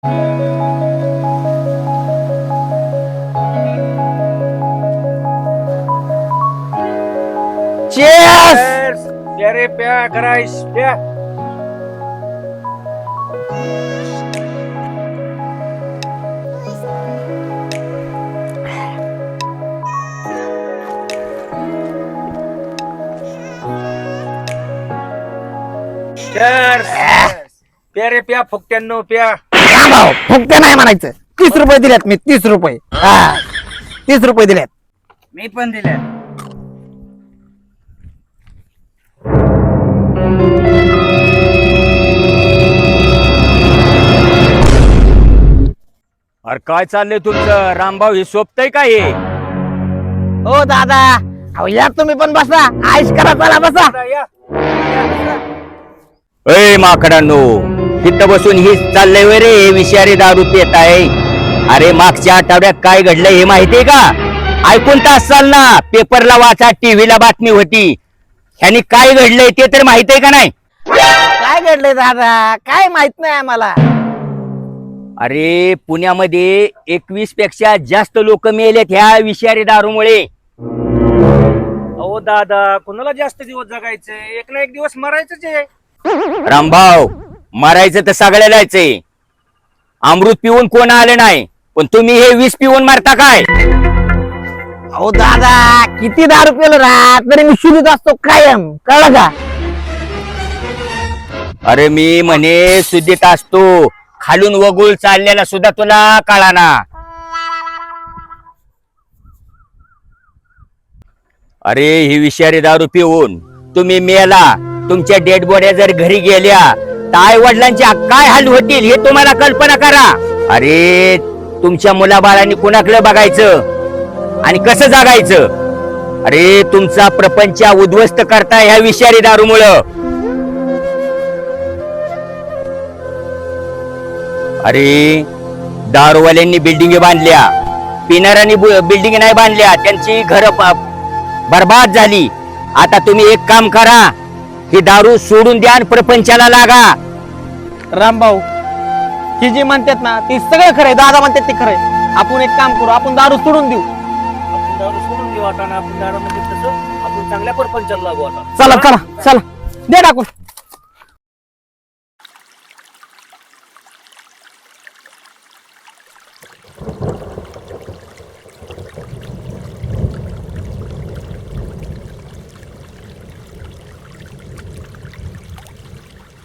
Chess अरे प्या करायस प्या. प्या रे प्या फुकट्यांनो प्या. भाऊ फुकटे नाही म्हणायचं. 30 रुपये दिलेत मी. 30 रुपये. 30 रुपये दिलेत. मी पण दिले. अरे काय चाललंय तुमचं रामभाऊ? हे सोपतय काय हे? ओ दादा अहो या तुम्ही पण बसा. आईश करा चला बसा. या अय माकडांनो, तिथं बसून ही चाललंय वय रे हे विषारी दारू पित आहे. अरे मागच्या आठवड्यात काय घडलंय हे माहितीये का? ऐकून तर असाल ना, पेपरला वाचा, टीव्हीला बातमी होती. ह्यानी काय घडलंय ते तर माहितीये का नाही? काय घडलंय दादा? काय माहित नाही आम्हाला. अरे पुण्यामध्ये 21 पेक्षा जास्त लोक मेलेत ह्या विषारी दारूमुळे. अहो दादा, कोणाला जास्त दिवस जगायचंय? एक ना एक दिवस मरायचंच आहे. रामभाऊ, मारायचं तर सगळ्यालाच आहे. अमृत पिऊन कोण आले नाही, पण तुम्ही हे विष पिऊन मारता काय? अहो दादा किती दारू पिलं ना तरी मी शुद्धीत असतो कायम. कळलं का? अरे मी म्हणे शुद्धीत असतो, खालून वगुळ चाललेला सुद्धा तुला कळाना. अरे ही विषारी दारू पिऊन तुम्ही मेला, तुमच्या डेड बॉड्या जर घरी गेल्या तर आई वडिलांच्या काय हाल होतील हे तुम्हाला कल्पना करा. अरे तुमच्या मुलाबाळांनी कुणाकडे बघायचं आणि कसं जगायचं? अरे तुमचा प्रपंच उद्ध्वस्त करताय ह्या विषारी दारूमुळं. अरे दारूवाल्यांनी बिल्डिंग बांधल्या, पिणाऱ्यांनी बिल्डिंग नाही बांधल्या, त्यांची घर बर्बाद झाली. आता तुम्ही एक काम करा, ही दारू सोडून द्या आणि प्रपंचाला लागा. रामभाऊ ही जी म्हणतात ना ती सगळं खरंय. दादा म्हणतात ते खरंय. आपण एक काम करू, आपण दारू सोडून देऊ. आपण दारू सोडून देऊ आता ना. आपण दारू म्हणजे तसं आपण चांगल्या परपंचाला लागू आता. चला चला चला दे टाकून.